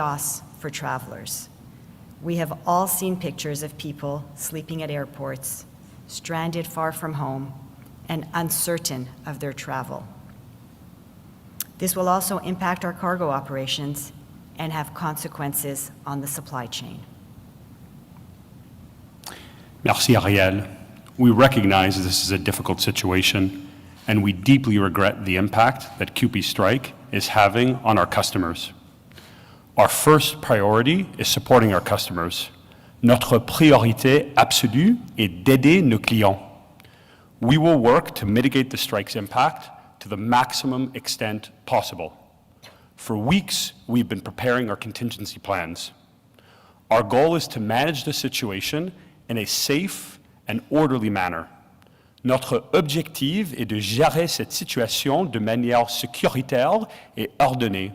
chaos for travelers. We have all seen pictures of people sleeping at airports, stranded far from home, and uncertain of their travel. This will also impact our cargo operations and have consequences on the supply chain. Merci, Ariel. We recognize this is a difficult situation, and we deeply regret the impact that CUPE strike is having on our customers. Our first priority is supporting our customers. Notre priorité absolue est d'aider nos clients. We will work to mitigate the strike's impact to the maximum extent possible. For weeks, we've been preparing our contingency plans. Our goal is to manage the situation in a safe and orderly manner. Notre objectif est de gérer cette situation de manière sécuritaire et ordonnée.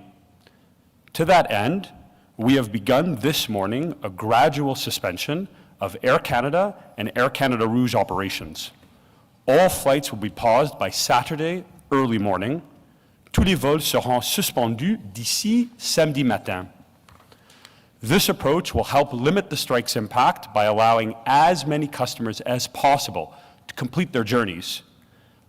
To that end, we have begun this morning a gradual suspension of Air Canada and Air Canada Rouge operations. All flights will be paused by Saturday early morning. Tous les vols seront suspendus d'ici samedi matin. This approach will help limit the strike's impact by allowing as many customers as possible to complete their journeys.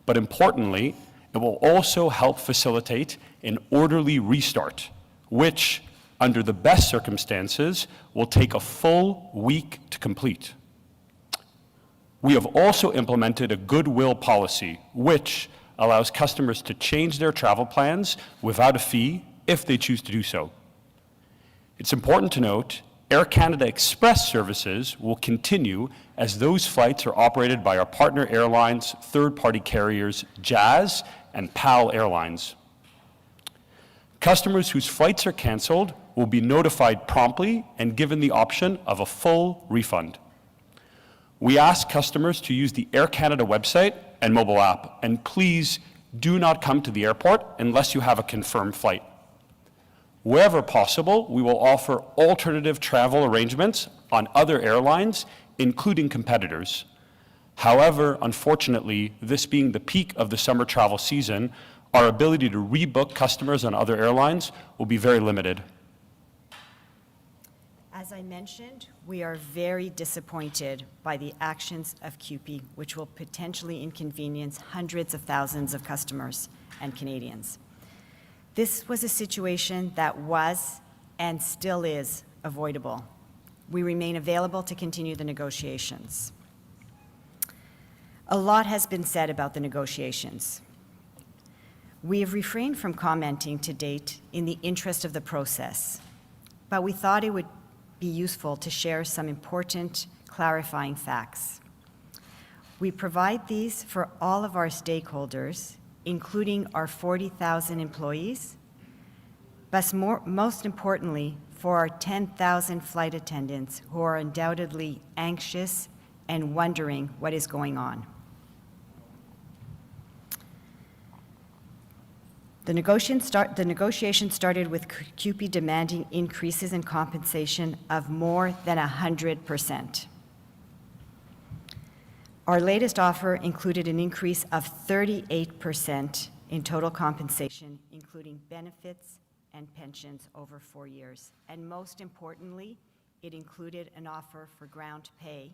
But importantly, it will also help facilitate an orderly restart, which, under the best circumstances, will take a full week to complete. We have also implemented a goodwill policy, which allows customers to change their travel plans without a fee if they choose to do so. It's important to note, Air Canada Express services will continue as those flights are operated by our partner airlines, third-party carriers, Jazz and PAL Airlines. Customers whose flights are canceled will be notified promptly and given the option of a full refund. We ask customers to use the Air Canada website and mobile app, and please do not come to the airport unless you have a confirmed flight. Wherever possible, we will offer alternative travel arrangements on other airlines, including competitors. However, unfortunately, this being the peak of the summer travel season, our ability to rebook customers on other airlines will be very limited. As I mentioned, we are very disappointed by the actions of CUPE, which will potentially inconvenience hundreds of thousands of customers and Canadians. This was a situation that was and still is avoidable. We remain available to continue the negotiations. A lot has been said about the negotiations. We have refrained from commenting to date in the interest of the process, but we thought it would be useful to share some important clarifying facts. We provide these for all of our stakeholders, including our 40,000 employees, but most importantly, for our 10,000 flight attendants who are undoubtedly anxious and wondering what is going on. The negotiation started with CUPE demanding increases in compensation of more than 100%. Our latest offer included an increase of 38% in total compensation, including benefits and pensions over 4 years. And most importantly, it included an offer for ground pay,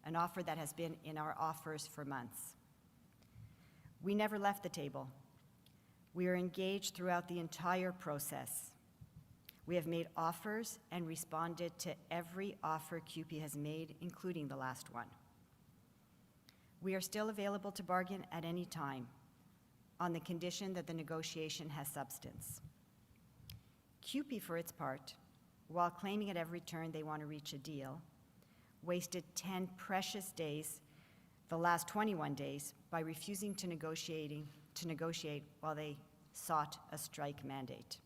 an offer that has been in our offers for months. We never left the table. We are engaged throughout the entire process. We have made offers and responded to every offer CUPE has made, including the last one. We are still available to bargain at any time on the condition that the negotiation has substance. CUPE, for its part, while claiming at every turn they want to reach a deal, wasted 10 precious days, the last 21 days, by refusing to negotiate while they sought a strike mandate.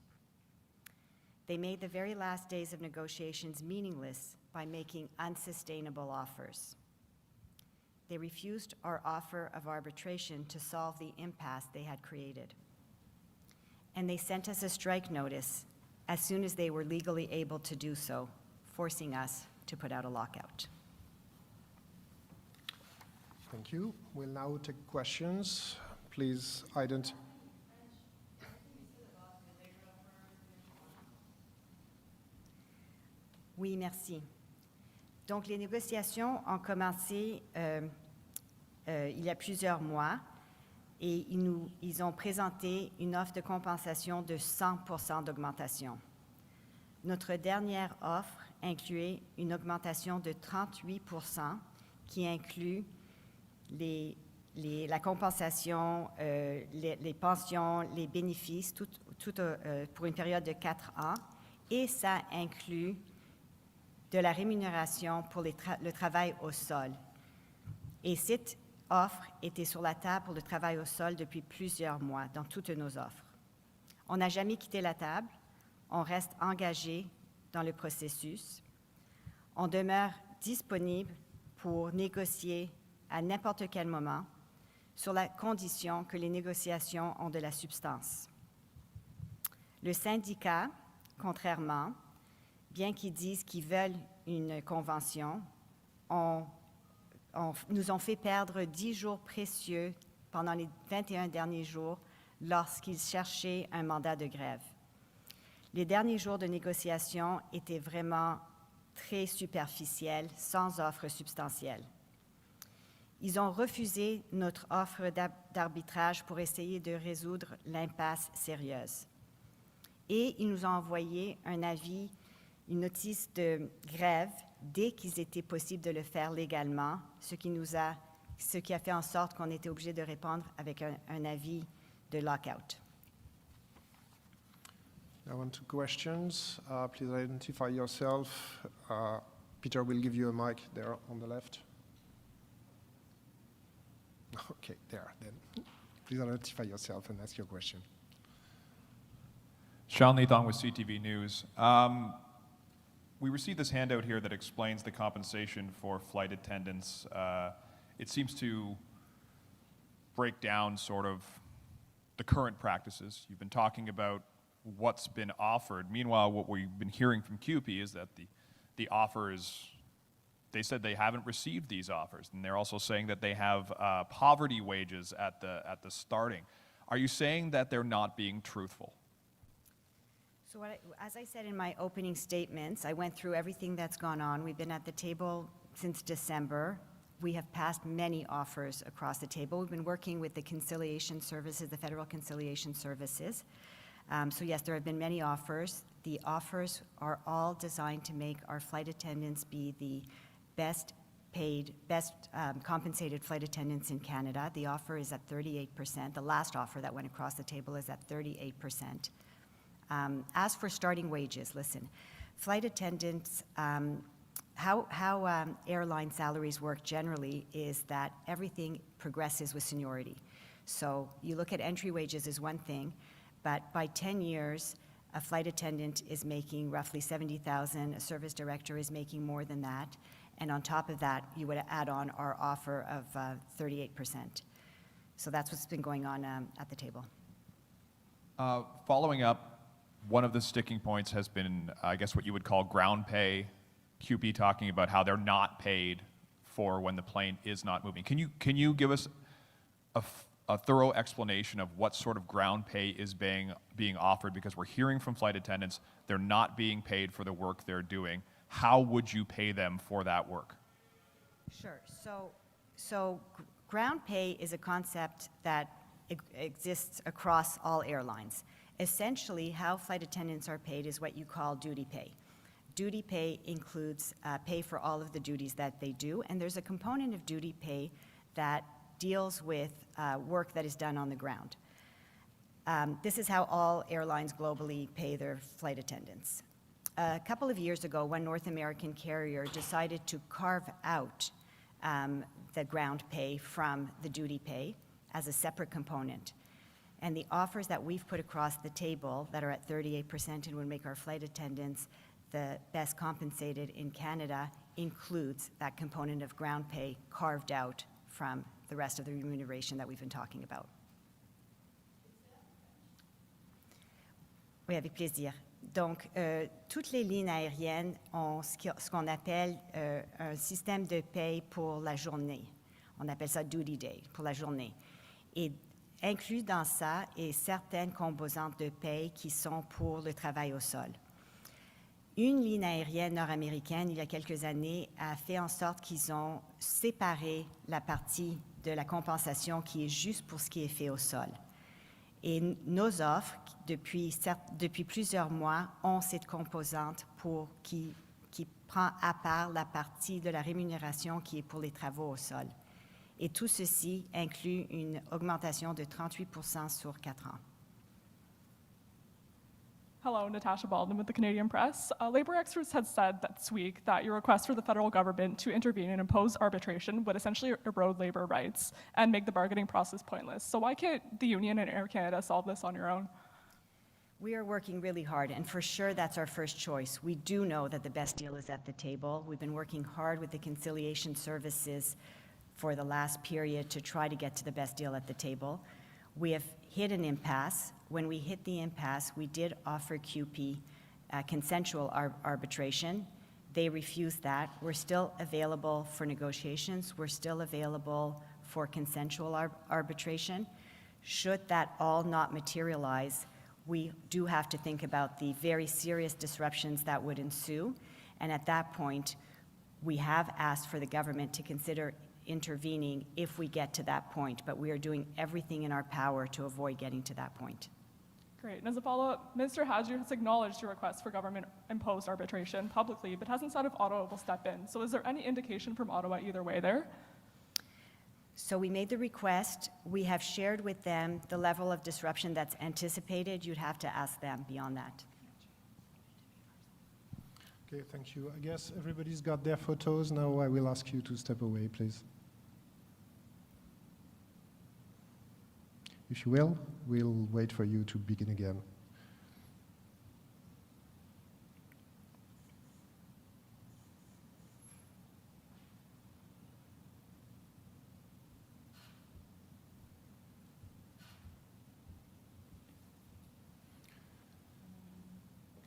They made the very last days of negotiations meaningless by making unsustainable offers. They refused our offer of arbitration to solve the impasse they had created. And they sent us a strike notice as soon as they were legally able to do so, forcing us to put out a lockout. Thank you. We'll now take questions. Please identify. Oui, merci. Donc, les négociations ont commencé il y a plusieurs mois et ils ont présenté une offre de compensation de 100% d'augmentation. Notre dernière offre incluait une augmentation de 38% qui inclut la compensation, les pensions, les bénéfices, tout pour une période de 4 ans, et ça inclut de la rémunération pour le travail au sol. Et cette offre était sur la table pour le travail au sol depuis plusieurs mois dans toutes nos offres. On n'a jamais quitté la table, on reste engagé dans le processus, on demeure disponible pour négocier à n'importe quel moment, sur la condition que les négociations ont de la substance. Le syndicat, contrairement, bien qu'ils disent qu'ils veulent une convention, nous ont fait perdre 10 jours précieux pendant les 21 derniers jours lorsqu'ils cherchaient un mandat de grève. Les derniers jours de négociation étaient vraiment très superficiels, sans offre substantielle. Ils ont refusé notre offre d'arbitrage pour essayer de résoudre l'impasse sérieuse. Et ils nous ont envoyé un avis, une notice de grève dès qu'il était possible de le faire légalement, ce qui a fait en sorte qu'on était obligé de répondre avec un avis de lockout. Now on to questions. Please identify yourself. Peter will give you a mic there on the left. Okay, there then. Please identify yourself and ask your question. Sean Leathong with CTV News. We received this handout here that explains the compensation for flight attendants. It seems to break down sort of the current practices. You've been talking about what's been offered. Meanwhile, what we've been hearing from CUPE is that the offer is, they said they haven't received these offers, and they're also saying that they have poverty wages at the starting. Are you saying that they're not being truthful? So as I said in my opening statements, I went through everything that's gone on. We've been at the table since December. We have passed many offers across the table. We've been working with the conciliation services, the federal conciliation services. So yes, there have been many offers. The offers are all designed to make our flight attendants be the best paid, best compensated flight attendants in Canada. The offer is at 38%. The last offer that went across the table is at 38%. As for starting wages, listen, flight attendants, how airline salaries work generally is that everything progresses with seniority. So you look at entry wages as one thing, but by 10 years, a flight attendant is making roughly $70,000, a service director is making more than that, and on top of that, you would add on our offer of 38%. So that's what's been going on at the table. Following up, one of the sticking points has been, I guess, what you would call ground pay. CUPE talking about how they're not paid for when the plane is not moving. Can you give us a thorough explanation of what sort of ground pay is being offered? Because we're hearing from flight attendants they're not being paid for the work they're doing. How would you pay them for that work? Sure. So ground pay is a concept that exists across all airlines. Essentially, how flight attendants are paid is what you call duty pay. Duty pay includes pay for all of the duties that they do, and there's a component of duty pay that deals with work that is done on the ground. This is how all airlines globally pay their flight attendants. A couple of years ago, one North American carrier decided to carve out the ground pay from the duty pay as a separate component. And the offers that we've put across the table that are at 38% and would make our flight attendants the best compensated in Canada includes that component of ground pay carved out from the rest of the remuneration that we've been talking about. Oui, avec plaisir. Donc, toutes les lignes aériennes ont ce qu'on appelle un système de paye pour la journée. On appelle ça duty day, pour la journée. Et inclus dans ça est certaines composantes de paye qui sont pour le travail au sol. Une ligne aérienne nord-américaine, il y a quelques années, a fait en sorte qu'ils ont séparé la partie de la compensation qui est juste pour ce qui est fait au sol. Et nos offres, depuis plusieurs mois, ont cette composante qui prend à part la partie de la rémunération qui est pour les travaux au sol. Et tout ceci inclut une augmentation de 38% sur 4 ans. Hello, Natasha Baldwin with the Canadian Press. Labor experts had said this week that your request for the federal government to intervene and impose arbitration would essentially erode labor rights and make the bargaining process pointless. So why can't the union and Air Canada solve this on your own? We are working really hard, and for sure that's our first choice. We do know that the best deal is at the table. We've been working hard with the conciliation services for the last period to try to get to the best deal at the table. We have hit an impasse. When we hit the impasse, we did offer CUPE consensual arbitration. They refused that. We're still available for negotiations. We're still available for consensual arbitration. Should that all not materialize, we do have to think about the very serious disruptions that would ensue. And at that point, we have asked for the government to consider intervening if we get to that point, but we are doing everything in our power to avoid getting to that point. Great. And as a follow-up, Minister Hadji has acknowledged your request for government-imposed arbitration publicly, but hasn't said if Ottawa will step in. So is there any indication from Ottawa either way there? So we made the request. We have shared with them the level of disruption that's anticipated. You'd have to ask them beyond that. Okay, thank you. I guess everybody's got their photos. Now I will ask you to step away, please. If you will, we'll wait for you to begin again.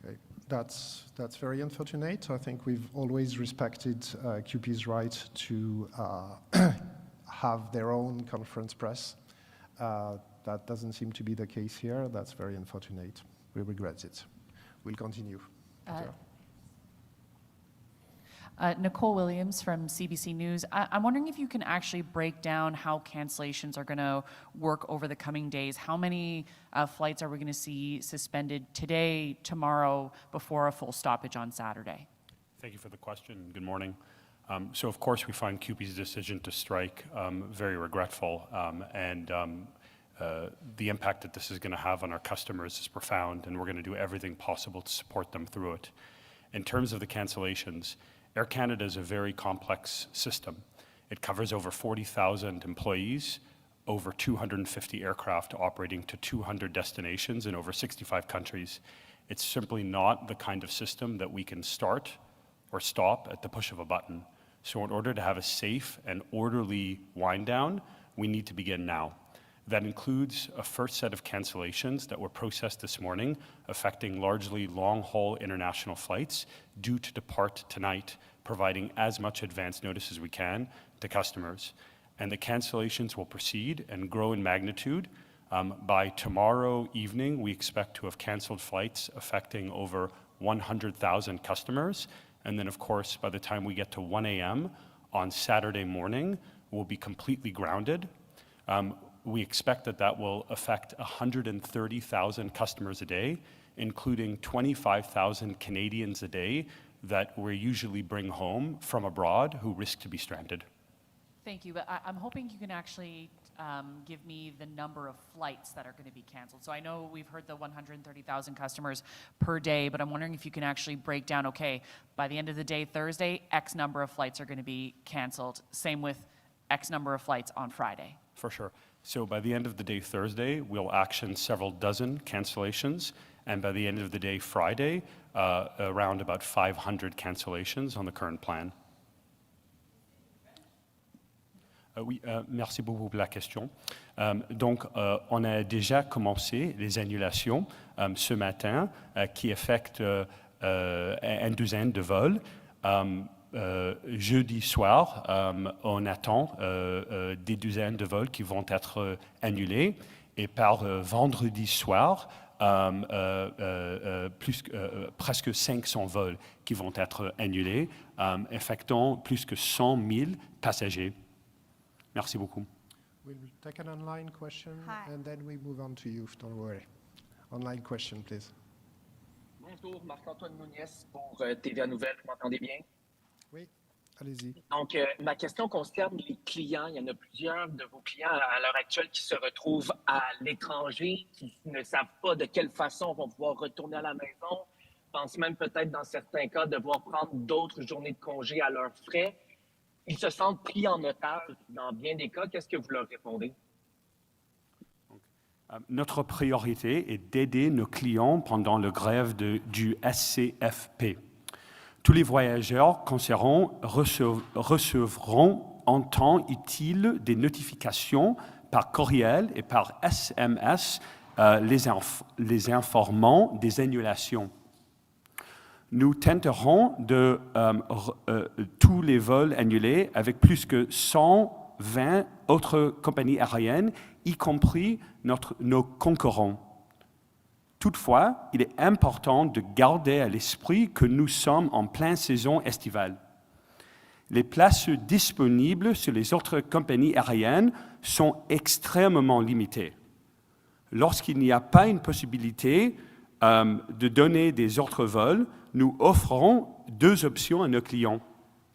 Okay, that's very unfortunate. I think we've always respected CUPE's right to have their own conference press. That doesn't seem to be the case here. That's very unfortunate. We regret it. We'll continue. Nicole Williams from CBC News. I'm wondering if you can actually break down how cancellations are going to work over the coming days. How many flights are we going to see suspended today, tomorrow, before a full stoppage on Saturday? Thank you for the question. Good morning. So of course we find CUPE's decision to strike very regretful, and the impact that this is going to have on our customers is profound, and we're going to do everything possible to support them through it. In terms of the cancellations, Air Canada is a very complex system. It covers over 40,000 employees, over 250 aircraft operating to 200 destinations in over 65 countries. It's simply not the kind of system that we can start or stop at the push of a button. So in order to have a safe and orderly wind down, we need to begin now. That includes a first set of cancellations that were processed this morning, affecting largely long-haul international flights due to depart tonight, providing as much advance notice as we can to customers. And the cancellations will proceed and grow in magnitude. By tomorrow evening, we expect to have canceled flights affecting over 100,000 customers. And then, of course, by the time we get to 1 a.m. on Saturday morning, we'll be completely grounded. We expect that will affect 130,000 customers a day, including 25,000 Canadians a day that we usually bring home from abroad who risk to be stranded. Thank you, but I'm hoping you can actually give me the number of flights that are going to be canceled. So I know we've heard the 130,000 customers per day, but I'm wondering if you can actually break down, okay, by the end of the day, Thursday, X number of flights are going to be canceled. Same with X number of flights on Friday. For sure. So by the end of the day, Thursday, we'll action several dozen cancellations. And by the end of the day, Friday, around about 500 cancellations on the current plan. Oui, merci beaucoup pour la question. Donc, on a déjà commencé les annulations ce matin qui affectent une douzaine de vols. Jeudi soir, on attend des douzaines de vols qui vont être annulés. Et par vendredi soir, presque 500 vols qui vont être annulés, affectant plus que 100 000 passagers. Merci beaucoup. We'll take an online question Hi. and then we move on to you, don't worry. Online question, please. Bonjour, Marc-Antoine Nouniès pour TVA Nouvelle, vous m'entendez bien? Oui, allez-y. Donc, ma question concerne les clients. Il y en a plusieurs de vos clients à l'heure actuelle qui se retrouvent à l'étranger, qui ne savent pas de quelle façon vont pouvoir retourner à la maison, pensent même peut-être dans certains cas devoir prendre d'autres journées de congé à leurs frais. Ils se sentent pris en otage dans bien des cas. Qu'est-ce que vous leur répondez? Notre priorité est d'aider nos clients pendant le grève du SCFP. Tous les voyageurs concernés recevront en temps utile des notifications par courriel et par SMS les informant des annulations. Nous tenterons de tous les vols annulés avec plus que 120 autres compagnies aériennes, y compris nos concurrents. Toutefois, il est important de garder à l'esprit que nous sommes en pleine saison estivale. Les places disponibles sur les autres compagnies aériennes sont extrêmement limitées. Lorsqu'il n'y a pas une possibilité de donner des autres vols, nous offrons deux options à nos clients.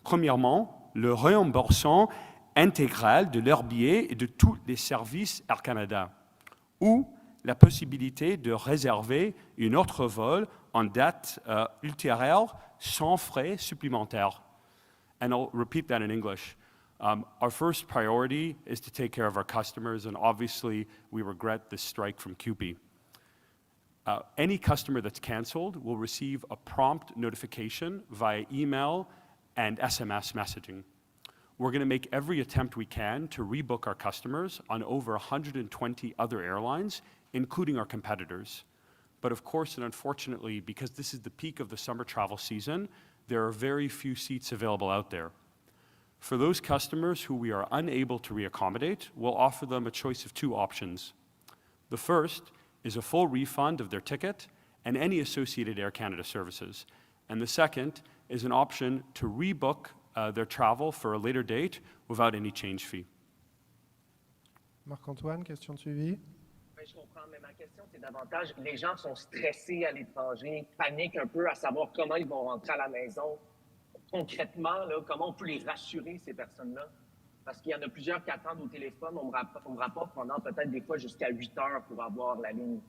Premièrement, le remboursement intégral de leurs billets et de tous les services Air Canada, ou la possibilité de réserver un autre vol en date ultérieure sans frais supplémentaires. And I'll repeat that in English. Our first priority is to take care of our customers, and obviously we regret this strike from CUPE. Any customer that's canceled will receive a prompt notification via email and SMS messaging. We're going to make every attempt we can to rebook our customers on over 120 other airlines, including our competitors. But of course, and unfortunately, because this is the peak of the summer travel season, there are very few seats available out there. For those customers who we are unable to reaccommodate, we'll offer them a choice of two options. The first is a full refund of their ticket and any associated Air Canada services. And the second is an option to rebook their travel for a later date without any change fee. Marc-Antoine, question de suivi? Oui, je comprends, mais ma question, c'est davantage, les gens sont stressés à l'étranger, paniquent un peu à savoir comment ils vont rentrer à la maison. Concrètement, là, comment on peut les rassurer, ces personnes-là? Parce qu'il y en a plusieurs qui attendent au téléphone, on me rapporte pendant peut-être des fois jusqu'à 8 heures pour avoir la ligne.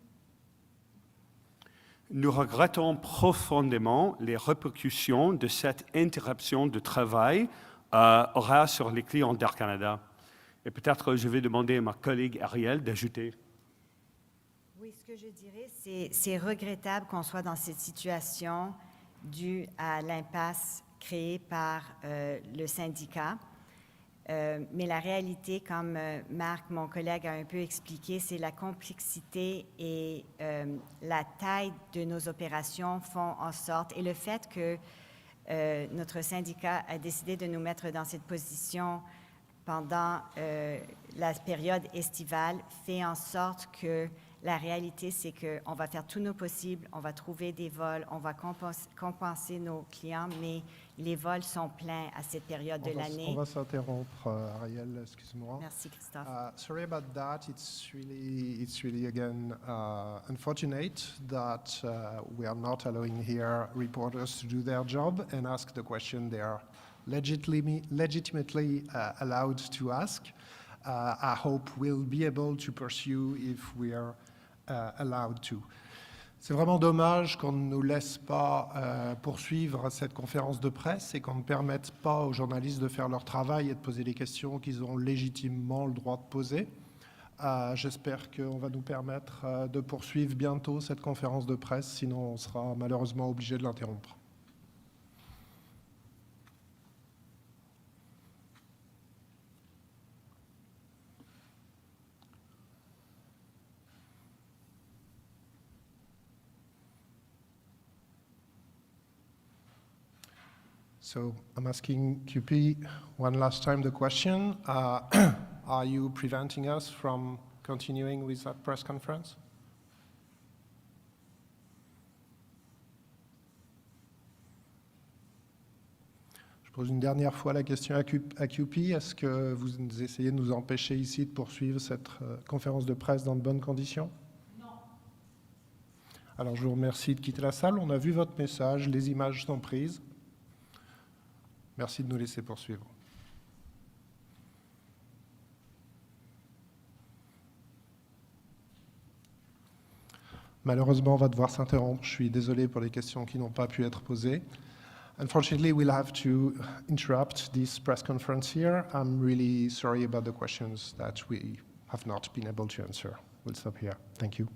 Nous regrettons profondément les répercussions de cette interruption de travail aura sur les clients d'Air Canada. Et peut-être je vais demander à ma collègue Ariel d'ajouter. Oui, ce que je dirais, c'est regrettable qu'on soit dans cette situation due à l'impasse créée par le syndicat. Mais la réalité, comme Marc, mon collègue, a un peu expliqué, c'est la complexité et la taille de nos opérations font en sorte, et le fait que notre syndicat a décidé de nous mettre dans cette position pendant la période estivale fait en sorte que la réalité, c'est qu'on va faire tout nos possibles, on va trouver des vols, on va compenser nos clients, mais les vols sont pleins à cette période de l'année. On va s'interrompre, Ariel, excuse-moi. Merci, Christophe. Sorry about that. It's really again unfortunate that we are not allowing here reporters to do their job and ask the question they are legitimately allowed to ask. I hope we'll be able to pursue if we are allowed to. C'est vraiment dommage qu'on ne nous laisse pas poursuivre cette conférence de presse et qu'on ne permette pas aux journalistes de faire leur travail et de poser les questions qu'ils ont légitimement le droit de poser. J'espère qu'on va nous permettre de poursuivre bientôt cette conférence de presse, sinon on sera malheureusement obligé de l'interrompre. So I'm asking CUPE one last time the question. Are you preventing us from continuing with that press conference? pose une dernière fois la question à CUPE. Est-ce que vous essayez de nous empêcher ici de poursuivre cette conférence de presse dans de bonnes conditions? Non. Alors je vous remercie de quitter la salle. On a vu votre message, les images sont prises. Merci de nous laisser poursuivre. Malheureusement, on va devoir s'interrompre. Je suis désolé pour les questions qui n'ont pas pu être posées. Unfortunately, we'll have to interrupt this press conference here. I'm really sorry about the questions that we have not been able to answer. We'll stop here. Thank you.